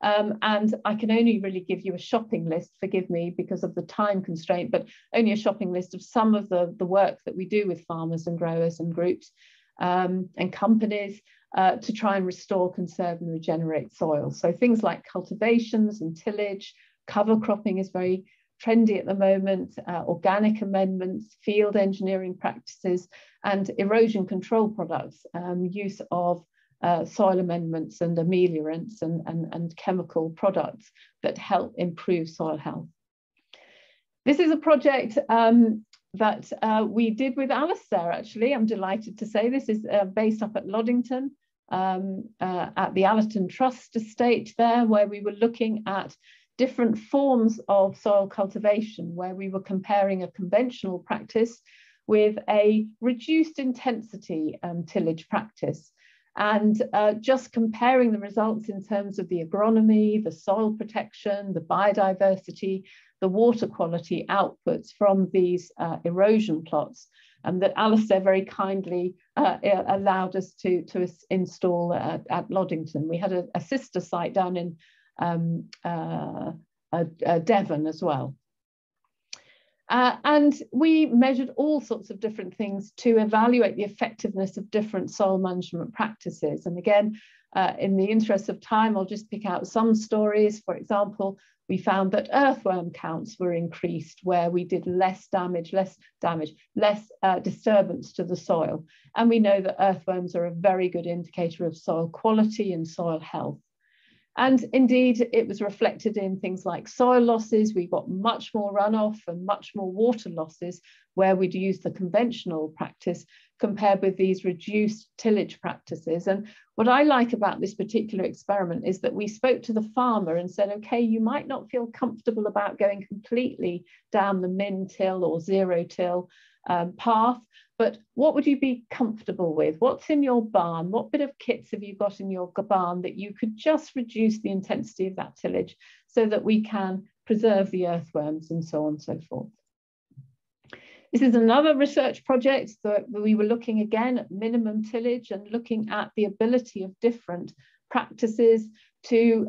And I can only really give you a shopping list, forgive me, because of the time constraint, but only a shopping list of some of the work that we do with farmers and growers and groups and companies to try and restore, conserve and regenerate soil. So things like cultivations and tillage, cover cropping is very trendy at the moment, organic amendments, field engineering practices, and erosion control products, use of soil amendments and ameliarants and chemical products that help improve soil health. This is a project that we did with Alastair, actually. I'm delighted to say this is based up at Loddington, at the Allerton Trust estate there, where we were looking at different forms of soil cultivation, where we were comparing a conventional practice with a reduced intensity tillage practice, and just comparing the results in terms of the agronomy, the soil protection, the biodiversity, the water quality outputs from these erosion plots, and that Alastair very kindly allowed us to install at Loddington. We had a sister site down in Devon as well. And we measured all sorts of different things to evaluate the effectiveness of different soil management practices. And again, in the interest of time, I'll just pick out some stories. For example, we found that earthworm counts were increased where we did less disturbance to the soil. And we know that earthworms are a very good indicator of soil quality and soil health. And indeed, it was reflected in things like soil losses. We got much more runoff and much more water losses where we'd use the conventional practice compared with these reduced tillage practices. And what I like about this particular experiment is that we spoke to the farmer and said, okay, you might not feel comfortable about going completely down the min-till or zero-till path, but what would you be comfortable with? What's in your barn? What bit of kits have you got in your barn that you could just reduce the intensity of that tillage so that we can preserve the earthworms and so on and so forth? This is another research project that we were looking again at minimum tillage and looking at the ability of different practices to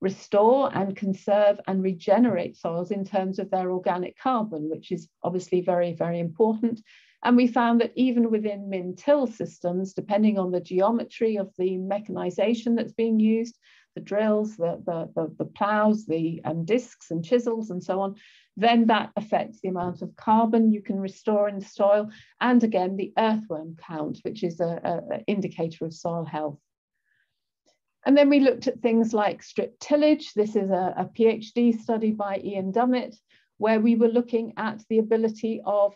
restore and conserve and regenerate soils in terms of their organic carbon, which is obviously very, very important. And we found that even within min-till systems, depending on the geometry of the mechanization that's being used, the drills, the plows, the discs and chisels and so on, then that affects the amount of carbon you can restore in the soil. And again, the earthworm count, which is an indicator of soil health. And then we looked at things like strip tillage. This is a PhD study by Ian Dummett, where we were looking at the ability of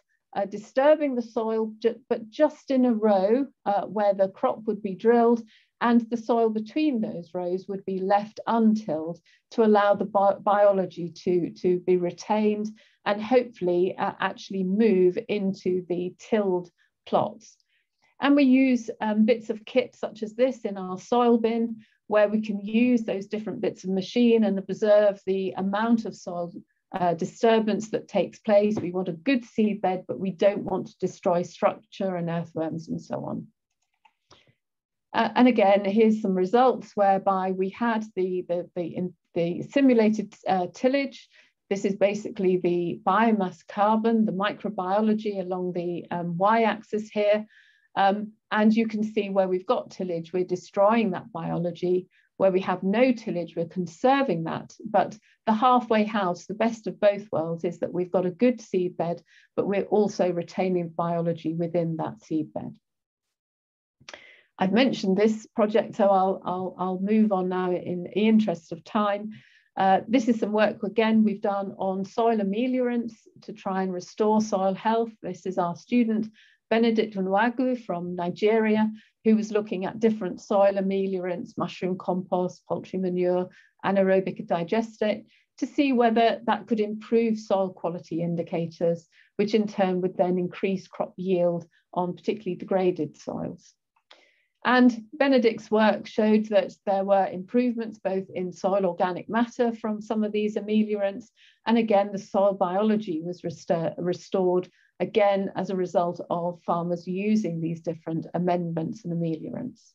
disturbing the soil, but just in a row where the crop would be drilled, and the soil between those rows would be left untilled to allow the biology to be retained and hopefully actually move into the tilled plots. And we use bits of kit such as this in our soil bin, where we can use those different bits of machine and observe the amount of soil disturbance that takes place. We want a good seed bed, but we don't want to destroy structure and earthworms and so on. And again, here's some results whereby we had the simulated tillage. This is basically the biomass carbon, the microbiology along the y-axis here. And you can see where we've got tillage, we're destroying that biology. Where we have no tillage, we're conserving that. But the halfway house, the best of both worlds, is that we've got a good seed bed, but we're also retaining biology within that seed bed. I've mentioned this project, so I'll move on now in the interest of time. This is some work, again, we've done on soil ameliarance to try and restore soil health. This is our student, Benedict Nwagu from Nigeria, who was looking at different soil ameliarants, mushroom compost, poultry manure, anaerobic digestate, to see whether that could improve soil quality indicators, which in turn would then increase crop yield on particularly degraded soils. And Benedict's work showed that there were improvements both in soil organic matter from some of these ameliorants, and again, the soil biology was restored, again, as a result of farmers using these different amendments and ameliorants.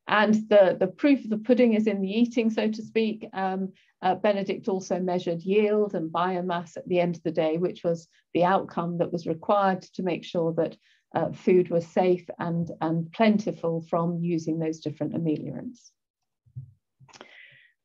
And the proof of the pudding is in the eating, so to speak. Benedict also measured yield and biomass at the end of the day, which was the outcome that was required to make sure that food was safe and plentiful from using those different ameliorants.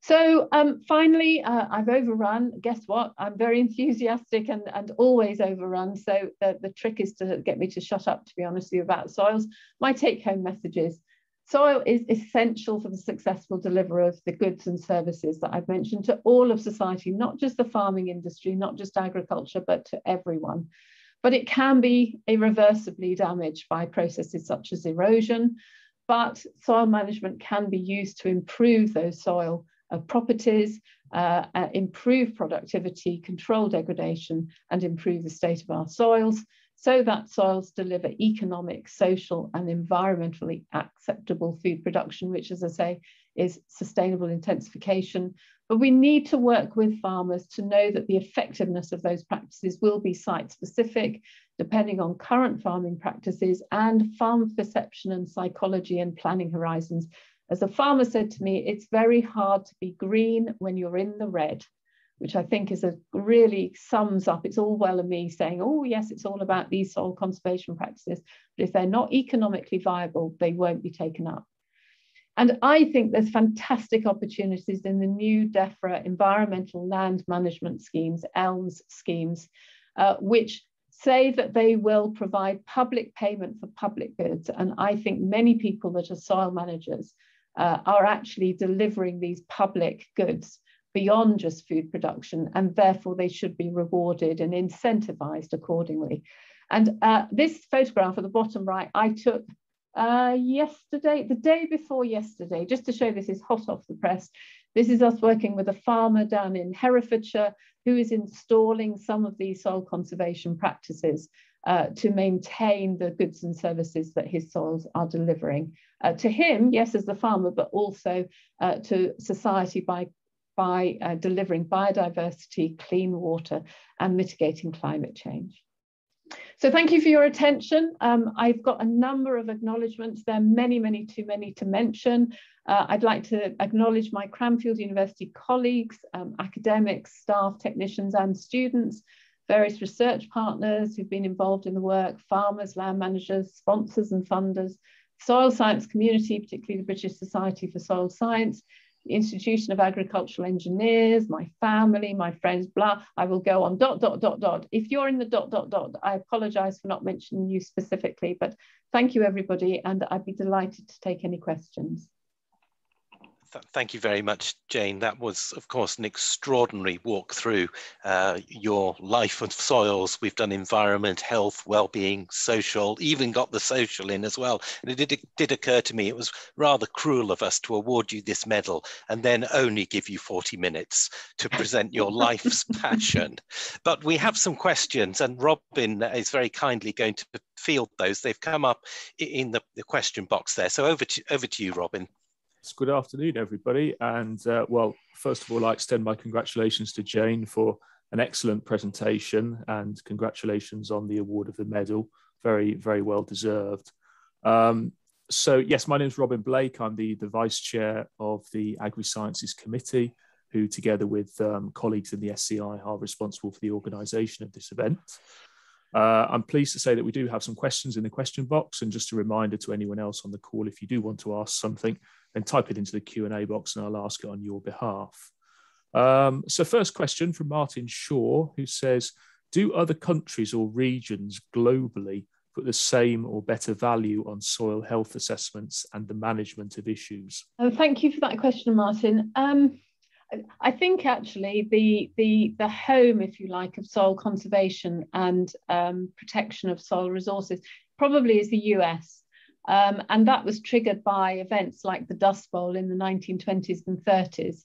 So finally, I've overrun. Guess what? I'm very enthusiastic and always overrun. So the trick is to get me to shut up, to be honest with you, about soils. My take-home message is soil is essential for the successful delivery of the goods and services that I've mentioned to all of society, not just the farming industry, not just agriculture, but to everyone. But it can be irreversibly damaged by processes such as erosion, but soil management can be used to improve those soil properties, improve productivity, control degradation, and improve the state of our soils, so that soils deliver economic, social, and environmentally acceptable food production, which, as I say, is sustainable intensification. But we need to work with farmers to know that the effectiveness of those practices will be site-specific, depending on current farming practices and farm perception and psychology and planning horizons. As a farmer said to me, it's very hard to be green when you're in the red, which I think is really sums up. It's all well of me saying, oh yes, it's all about these soil conservation practices, but if they're not economically viable, they won't be taken up. And I think there's fantastic opportunities in the new DEFRA environmental land management schemes, ELMS schemes, which say that they will provide public payment for public goods. And I think many people that are soil managers are actually delivering these public goods beyond just food production, and therefore they should be rewarded and incentivized accordingly. And this photograph at the bottom right, I took yesterday, the day before yesterday, just to show this is hot off the press. This is us working with a farmer down in Herefordshire who is installing some of these soil conservation practices to maintain the goods and services that his soils are delivering to him, yes, as the farmer, but also to society by delivering biodiversity, clean water, and mitigating climate change. So thank you for your attention. I've got a number of acknowledgements. There are many, too many to mention. I'd like to acknowledge my Cranfield University colleagues, academics, staff, technicians, and students, various research partners who've been involved in the work, farmers, land managers, sponsors and funders, soil science community, particularly the British Society for Soil Science, the Institution of Agricultural Engineers, my family, my friends, blah, I will go on ... If you're in the ... I apologize for not mentioning you specifically, but thank you everybody, and I'd be delighted to take any questions. Thank you very much, Jane. That was, of course, an extraordinary walk through your life of soils. We've done environment, health, well-being, social, even got the social in as well. And it did occur to me, it was rather cruel of us to award you this medal and then only give you 40 minutes to present your life's passion. But we have some questions, and Robin is very kindly going to field those. They've come up in the question box there. So over to you, Robin. Good afternoon, everybody. And well, first of all, I extend my congratulations to Jane for an excellent presentation, and congratulations on the award of the medal. Very, very well deserved. So yes, my name is Robin Blake. I'm the Vice Chair of the Agri-Sciences Committee, who together with colleagues in the SCI are responsible for the organisation of this event. I'm pleased to say that we do have some questions in the question box, and just a reminder to anyone else on the call, if you do want to ask something, then type it into the Q&A box and I'll ask it on your behalf. So first question from Martin Shaw, who says, do other countries or regions globally put the same or better value on soil health assessments and the management of issues? Thank you for that question, Martin. I think actually the home, if you like, of soil conservation and protection of soil resources probably is the US. And that was triggered by events like the Dust Bowl in the 1920s and 30s.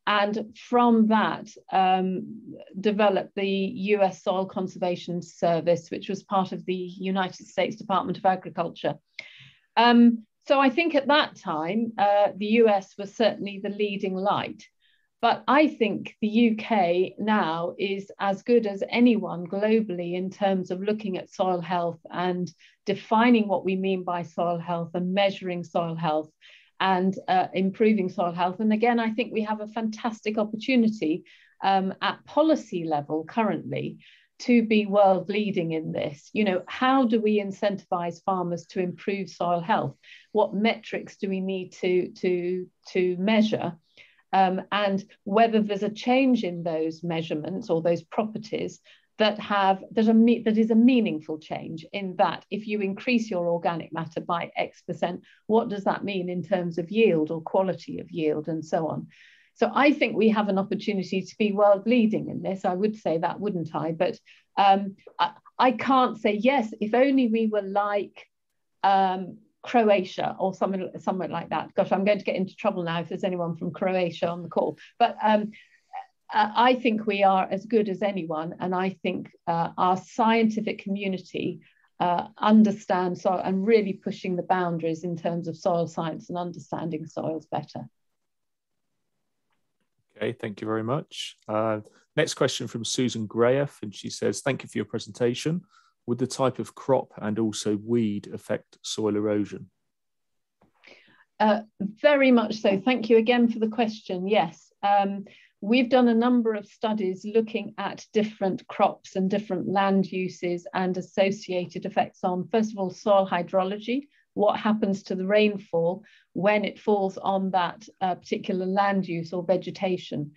And from that developed the US Soil Conservation Service, which was part of the United States Department of Agriculture. So I think at that time, the US was certainly the leading light. But I think the UK now is as good as anyone globally in terms of looking at soil health and defining what we mean by soil health and measuring soil health and improving soil health. And again, I think we have a fantastic opportunity at policy level currently to be world leading in this. You know, how do we incentivize farmers to improve soil health? What metrics do we need to measure? And whether there's a change in those measurements or those properties that is a meaningful change, in that if you increase your organic matter by X%, what does that mean in terms of yield or quality of yield and so on? So I think we have an opportunity to be world leading in this. I would say that, wouldn't I? But I can't say yes, if only we were like Croatia or somewhere like that. Gosh, I'm going to get into trouble now if there's anyone from Croatia on the call. But I think we are as good as anyone, and I think our scientific community understands soil and really pushing the boundaries in terms of soil science and understanding soils better. Okay, thank you very much. Next question from Susan Grayeff, and she says, thank you for your presentation. Would the type of crop and also weed affect soil erosion? Very much so. Thank you again for the question. Yes, we've done a number of studies looking at different crops and different land uses and associated effects on, first of all, soil hydrology. What happens to the rainfall when it falls on that particular land use or vegetation?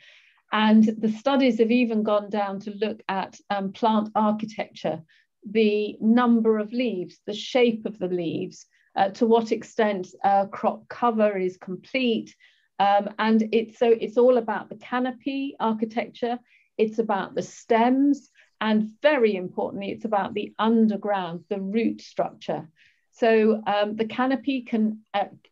And the studies have even gone down to look at plant architecture, the number of leaves, the shape of the leaves, to what extent crop cover is complete. And it's all about the canopy architecture, it's about the stems, and very importantly, it's about the underground, the root structure. So the canopy can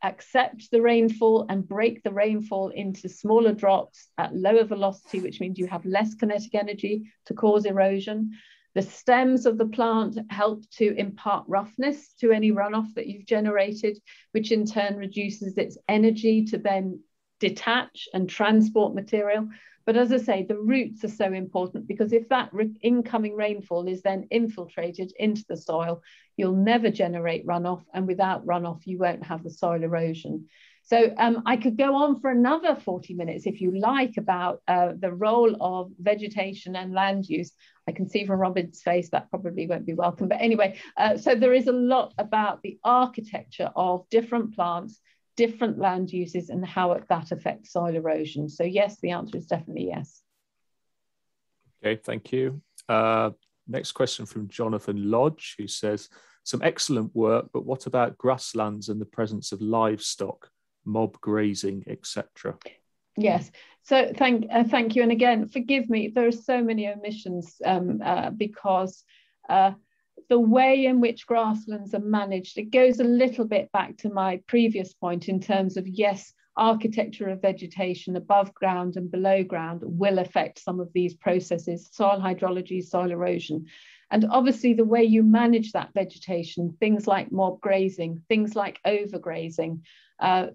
accept the rainfall and break the rainfall into smaller drops at lower velocity, which means you have less kinetic energy to cause erosion. The stems of the plant help to impart roughness to any runoff that you've generated, which in turn reduces its energy to then detach and transport material. But as I say, the roots are so important, because if that incoming rainfall is then infiltrated into the soil, you'll never generate runoff, and without runoff, you won't have the soil erosion. So I could go on for another 40 minutes if you like about the role of vegetation and land use. I can see from Robin's face that probably won't be welcome. But anyway, so there is a lot about the architecture of different plants, different land uses, and how that affects soil erosion. So yes, the answer is definitely yes. Okay, thank you. Next question from Jonathan Lodge, who says, some excellent work, but what about grasslands and the presence of livestock? mob grazing, etc.? Yes, so thank you. And again, forgive me, there are so many omissions because the way in which grasslands are managed, it goes a little bit back to my previous point in terms of, yes, architecture of vegetation above ground and below ground will affect some of these processes, soil hydrology, soil erosion. And obviously the way you manage that vegetation, things like mob grazing, things like overgrazing,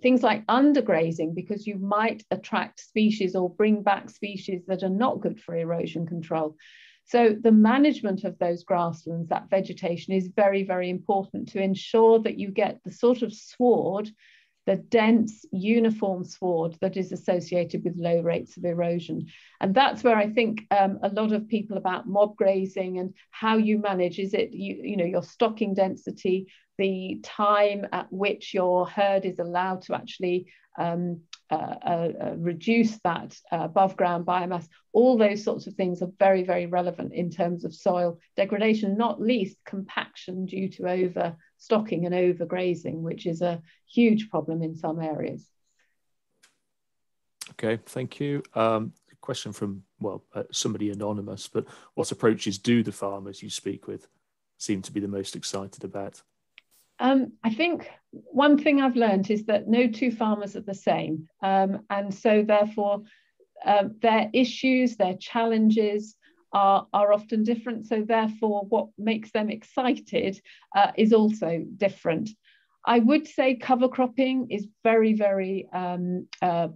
things like undergrazing, because you might attract species or bring back species that are not good for erosion control. So the management of those grasslands, that vegetation, is very, very important to ensure that you get the sort of sward, the dense, uniform sward that is associated with low rates of erosion. And that's where I think a lot of people about mob grazing and how you manage, is it, you know, your stocking density, the time at which your herd is allowed to actually reduce that above ground biomass. All those sorts of things are very, very relevant in terms of soil degradation, not least compaction due to overstocking and overgrazing, which is a huge problem in some areas. Okay, thank you. Question from, well, somebody anonymous, but what approaches do the farmers you speak with seem to be the most excited about? I think one thing I've learned is that no two farmers are the same. And so therefore, their issues, their challenges are often different. So therefore, what makes them excited is also different. I would say cover cropping is very, very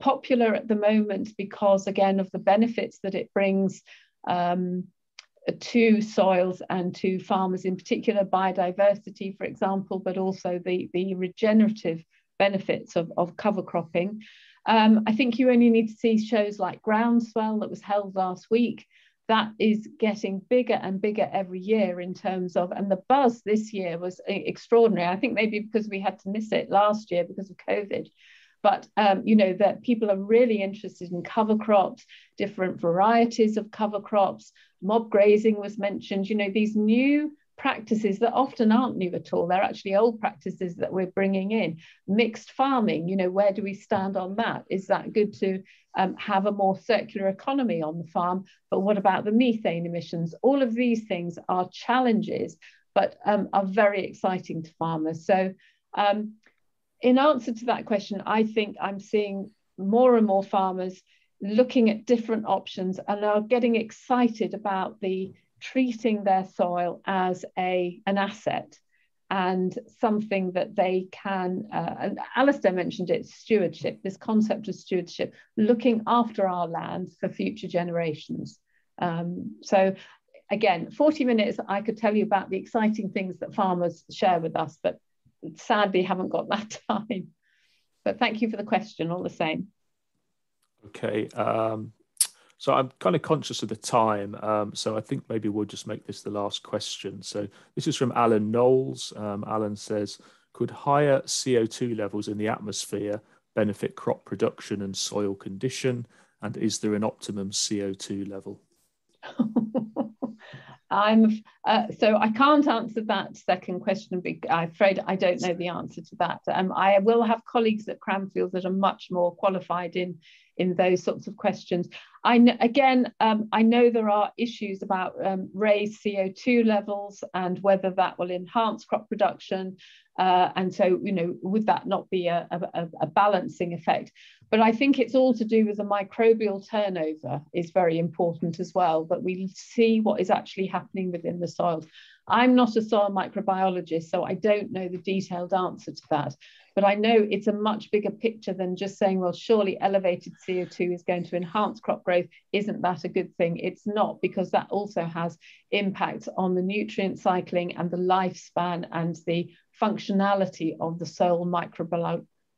popular at the moment because, again, of the benefits that it brings to soils and to farmers, in particular biodiversity, for example, but also the regenerative benefits of cover cropping. I think you only need to see shows like Groundswell that was held last week. That is getting bigger and bigger every year in terms of, and the buzz this year was extraordinary. I think maybe because we had to miss it last year because of COVID. But, you know, that people are really interested in cover crops, different varieties of cover crops. Mob grazing was mentioned, you know, these new practices that often aren't new at all. They're actually old practices that we're bringing in. Mixed farming, you know, where do we stand on that? Is that good to have a more circular economy on the farm? But what about the methane emissions? All of these things are challenges, but are very exciting to farmers. So, in answer to that question, I think I'm seeing more and more farmers looking at different options and are getting excited about treating their soil as an asset and something that they can, and Alastair mentioned it, stewardship, this concept of stewardship, looking after our land for future generations. So again, 40 minutes, I could tell you about the exciting things that farmers share with us, but sadly haven't got that time. But thank you for the question all the same. Okay, so I'm kind of conscious of the time, so I think maybe we'll just make this the last question. So this is from Alan Knowles. Alan says, could higher CO2 levels in the atmosphere benefit crop production and soil condition? And is there an optimum CO2 level? So I can't answer that second question. I'm afraid I don't know the answer to that. I will have colleagues at Cranfield that are much more qualified in those sorts of questions. I know there are issues about raised CO2 levels and whether that will enhance crop production. And so, you know, would that not be a balancing effect? But I think it's all to do with the microbial turnover is very important as well, that we see what is actually happening within the soils. I'm not a soil microbiologist, so I don't know the detailed answer to that. But I know it's a much bigger picture than just saying, well, surely elevated CO2 is going to enhance crop growth. Isn't that a good thing? It's not, because that also has impacts on the nutrient cycling and the lifespan and the functionality of the soil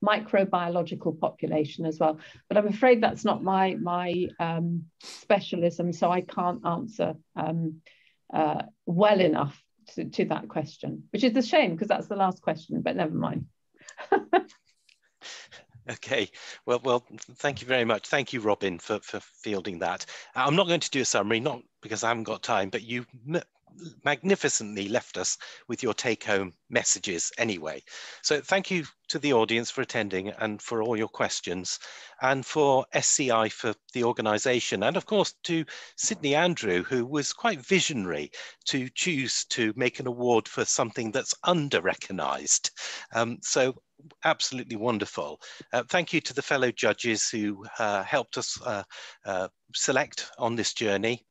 microbiological population as well. But I'm afraid that's not my specialism, so I can't answer well enough to that question, which is a shame because that's the last question, but never mind. Okay, well, thank you very much. Thank you, Robin, for fielding that. I'm not going to do a summary, not because I haven't got time, but you magnificently left us with your take-home messages anyway. So thank you to the audience for attending and for all your questions, and for SCI for the organisation, and of course to Sydney Andrew, who was quite visionary to choose to make an award for something that's under-recognised. So absolutely wonderful. Thank you to the fellow judges who helped us select on this journey.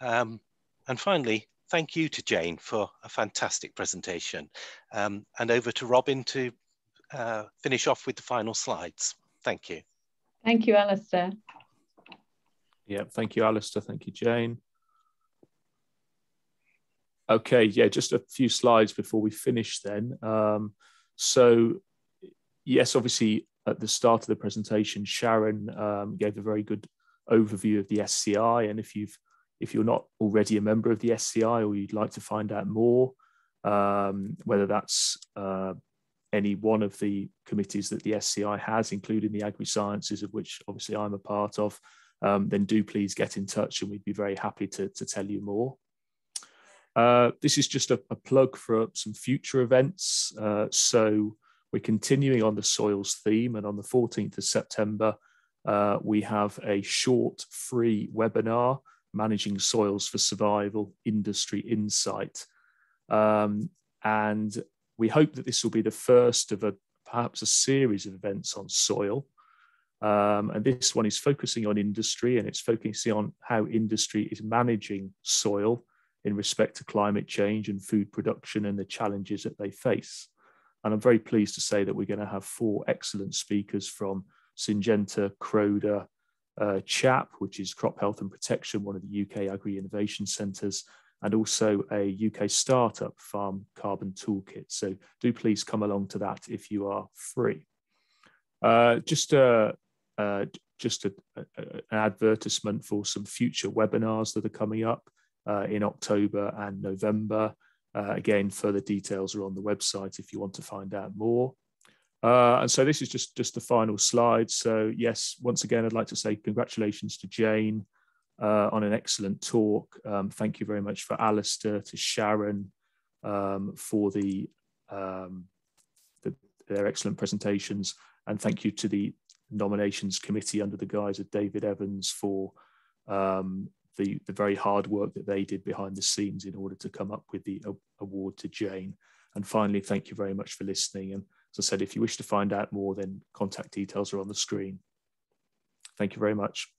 And finally, thank you to Jane for a fantastic presentation. And over to Robin to finish off with the final slides. Thank you. Thank you, Alastair. Yeah, thank you, Alastair. Thank you, Jane. Okay, yeah, just a few slides before we finish then. So, yes, obviously at the start of the presentation, Sharon gave a very good overview of the SCI, and if you're not already a member of the SCI or you'd like to find out more, whether that's any one of the committees that the SCI has, including the agri-sciences, of which obviously I'm a part of, then do please get in touch and we'd be very happy to tell you more. This is just a plug for some future events. So we're continuing on the soils theme, and on the 14th of September, we have a short free webinar, Managing Soils for Survival, Industry Insight. And we hope that this will be the first of perhaps a series of events on soil. And this one is focusing on industry, and it's focusing on how industry is managing soil in respect to climate change and food production and the challenges that they face. And I'm very pleased to say that we're going to have 4 excellent speakers from Syngenta, Croda, CHAP, which is Crop Health and Protection, one of the UK Agri-Innovation Centres, and also a UK startup, Farm Carbon Toolkit. So do please come along to that if you are free. Just an advertisement for some future webinars that are coming up in October and November. Again, further details are on the website if you want to find out more. And so this is just the final slide. So yes, once again, I'd like to say congratulations to Jane on an excellent talk. Thank you very much for Alastair, to Sharon for their excellent presentations. And thank you to the nominations committee under the guise of David Evans for the very hard work that they did behind the scenes in order to come up with the award to Jane. And finally, thank you very much for listening. And as I said, if you wish to find out more, then contact details are on the screen. Thank you very much.